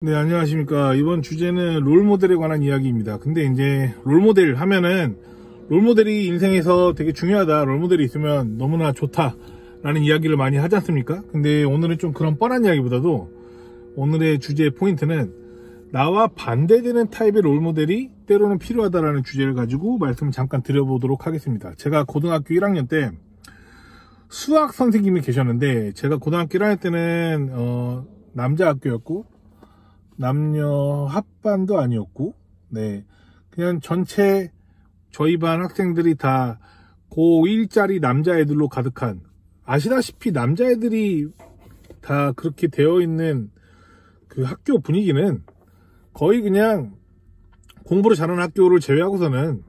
네, 안녕하십니까. 이번 주제는 롤모델에 관한 이야기입니다. 근데 이제 롤모델 하면은 롤모델이 인생에서 되게 중요하다. 롤모델이 있으면 너무나 좋다. 라는 이야기를 많이 하지 않습니까? 근데 오늘은 좀 그런 뻔한 이야기보다도 오늘의 주제의 포인트는 나와 반대되는 타입의 롤모델이 때로는 필요하다라는 주제를 가지고 말씀을 잠깐 드려보도록 하겠습니다. 제가 고등학교 1학년 때 수학 선생님이 계셨는데, 제가 고등학교 1학년 때는 남자 학교였고 남녀 합반도 아니었고, 네, 그냥 전체 저희 반 학생들이 다 고1짜리 남자애들로 가득한, 아시다시피 남자애들이 다 그렇게 되어 있는 그 학교 분위기는 거의 그냥 공부를 잘하는 학교를 제외하고서는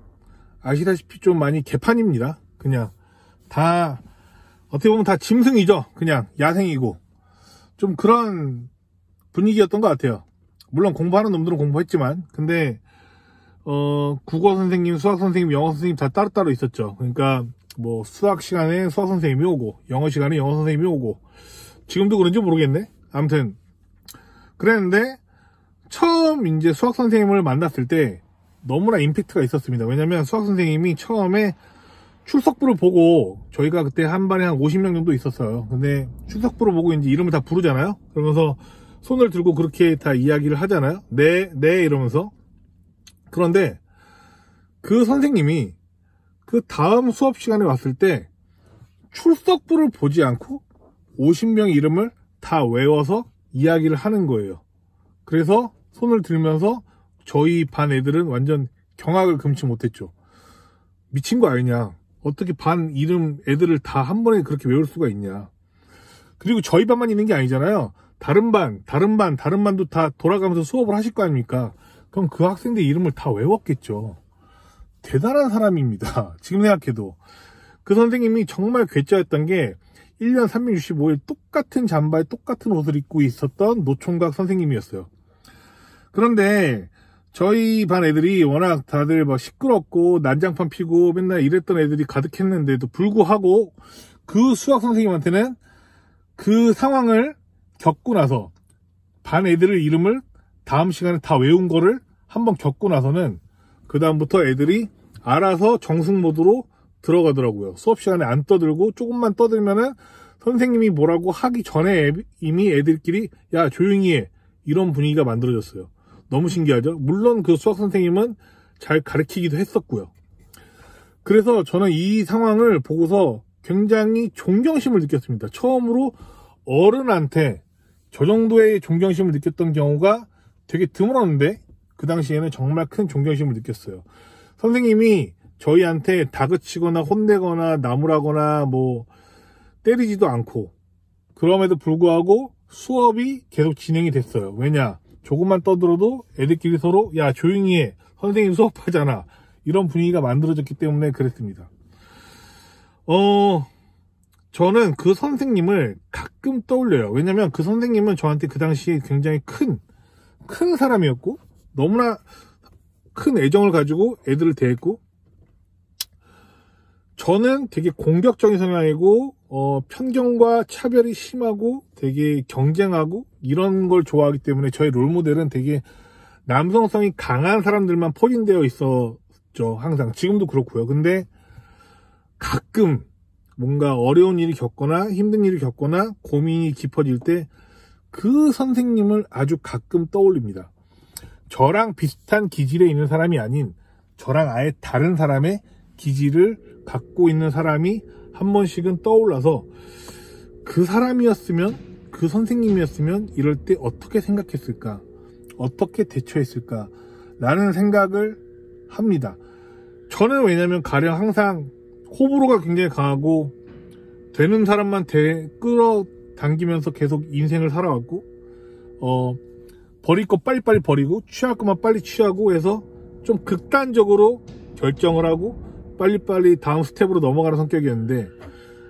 아시다시피 좀 많이 개판입니다. 그냥 다 어떻게 보면 다 짐승이죠. 그냥 야생이고 좀 그런 분위기였던 것 같아요. 물론 공부하는 놈들은 공부했지만, 근데 국어 선생님, 수학 선생님, 영어 선생님 다 따로따로 있었죠. 그러니까 뭐 수학 시간에 수학 선생님이 오고 영어 시간에 영어 선생님이 오고, 지금도 그런지 모르겠네. 아무튼 그랬는데 처음 이제 수학 선생님을 만났을 때 너무나 임팩트가 있었습니다. 왜냐면 수학 선생님이 처음에 출석부를 보고, 저희가 그때 한 반에 한 50명 정도 있었어요. 근데 출석부를 보고 이제 이름을 다 부르잖아요. 그러면서 손을 들고 그렇게 다 이야기를 하잖아요. 네, 네 이러면서. 그런데 그 선생님이 그 다음 수업 시간에 왔을 때 출석부를 보지 않고 50명의 이름을 다 외워서 이야기를 하는 거예요. 그래서 손을 들면서 저희 반 애들은 완전 경악을 금치 못했죠. 미친 거 아니냐. 어떻게 반 이름 애들을 다 한 번에 그렇게 외울 수가 있냐. 그리고 저희 반만 있는 게 아니잖아요. 다른 반도 다 돌아가면서 수업을 하실 거 아닙니까? 그럼 그 학생들 이름을 다 외웠겠죠. 대단한 사람입니다. 지금 생각해도. 그 선생님이 정말 괴짜였던 게 1년 365일 똑같은 잠바에 똑같은 옷을 입고 있었던 노총각 선생님이었어요. 그런데 저희 반 애들이 워낙 다들 막 시끄럽고 난장판 피고 맨날 이랬던 애들이 가득했는데도 불구하고 그 수학 선생님한테는 그 상황을 겪고 나서 반 애들의 이름을 다음 시간에 다 외운 거를 한번 겪고 나서는 그 다음부터 애들이 알아서 정숙 모드로 들어가더라고요. 수업 시간에 안 떠들고, 조금만 떠들면은 선생님이 뭐라고 하기 전에 이미 애들끼리 야 조용히 해, 이런 분위기가 만들어졌어요. 너무 신기하죠? 물론 그 수학 선생님은 잘 가르치기도 했었고요. 그래서 저는 이 상황을 보고서 굉장히 존경심을 느꼈습니다. 처음으로 어른한테 저 정도의 존경심을 느꼈던 경우가 되게 드물었는데, 그 당시에는 정말 큰 존경심을 느꼈어요. 선생님이 저희한테 다그치거나 혼내거나 나무라거나 뭐 때리지도 않고, 그럼에도 불구하고 수업이 계속 진행이 됐어요. 왜냐? 조금만 떠들어도 애들끼리 서로 야 조용히 해, 선생님 수업하잖아, 이런 분위기가 만들어졌기 때문에 그랬습니다. 저는 그 선생님을 가끔 떠올려요. 왜냐면 그 선생님은 저한테 그 당시에 굉장히 큰 사람이었고, 너무나 큰 애정을 가지고 애들을 대했고, 저는 되게 공격적인 성향이고 편견과 차별이 심하고 되게 경쟁하고 이런 걸 좋아하기 때문에 저의 롤모델은 되게 남성성이 강한 사람들만 포진되어 있었죠. 항상. 지금도 그렇고요. 근데 가끔 뭔가 어려운 일이 겪거나 힘든 일이 겪거나 고민이 깊어질 때 그 선생님을 아주 가끔 떠올립니다. 저랑 비슷한 기질에 있는 사람이 아닌, 저랑 아예 다른 사람의 기질을 갖고 있는 사람이 한 번씩은 떠올라서, 그 사람이었으면, 그 선생님이었으면 이럴 때 어떻게 생각했을까, 어떻게 대처했을까 라는 생각을 합니다. 저는 왜냐면 가령 항상 호불호가 굉장히 강하고 되는 사람만 끌어당기면서 계속 인생을 살아왔고, 버릴 거 빨리빨리 버리고 취할 것만 빨리 취하고 해서 좀 극단적으로 결정을 하고 빨리빨리 다음 스텝으로 넘어가는 성격이었는데,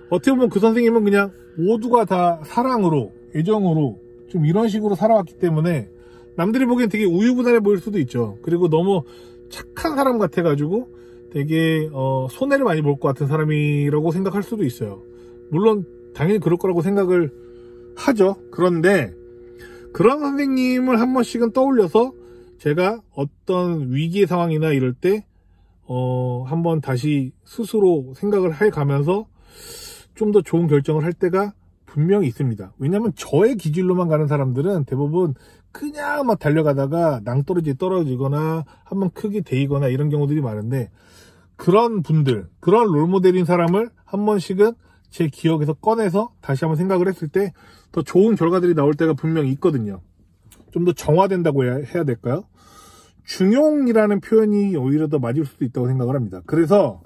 어떻게 보면 그 선생님은 그냥 모두가 다 사랑으로, 애정으로 좀 이런 식으로 살아왔기 때문에 남들이 보기엔 되게 우유부단해 보일 수도 있죠. 그리고 너무 착한 사람 같아가지고 되게 손해를 많이 볼 것 같은 사람이라고 생각할 수도 있어요. 물론 당연히 그럴 거라고 생각을 하죠. 그런데 그런 선생님을 한 번씩은 떠올려서 제가 어떤 위기의 상황이나 이럴 때 한번 다시 스스로 생각을 해가면서 좀 더 좋은 결정을 할 때가 분명히 있습니다. 왜냐면 저의 기질로만 가는 사람들은 대부분 그냥 막 달려가다가 낭떠러지에 떨어지거나 한번 크게 데이거나 이런 경우들이 많은데, 그런 분들, 그런 롤모델인 사람을 한 번씩은 제 기억에서 꺼내서 다시 한번 생각을 했을 때 더 좋은 결과들이 나올 때가 분명히 있거든요. 좀 더 정화된다고 해야 될까요? 중용이라는 표현이 오히려 더 맞을 수도 있다고 생각을 합니다. 그래서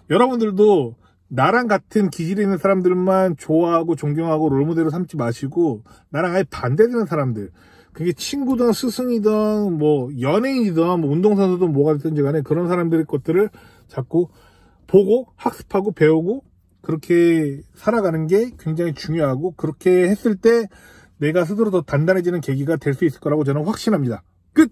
여러분들도 나랑 같은 기질이 있는 사람들만 좋아하고 존경하고 롤모델로 삼지 마시고, 나랑 아예 반대되는 사람들, 그게 친구든 스승이든 뭐 연예인이든 뭐 운동선수든 뭐가 됐든지 간에 그런 사람들의 것들을 자꾸 보고 학습하고 배우고 그렇게 살아가는 게 굉장히 중요하고, 그렇게 했을 때 내가 스스로 더 단단해지는 계기가 될 수 있을 거라고 저는 확신합니다. 끝!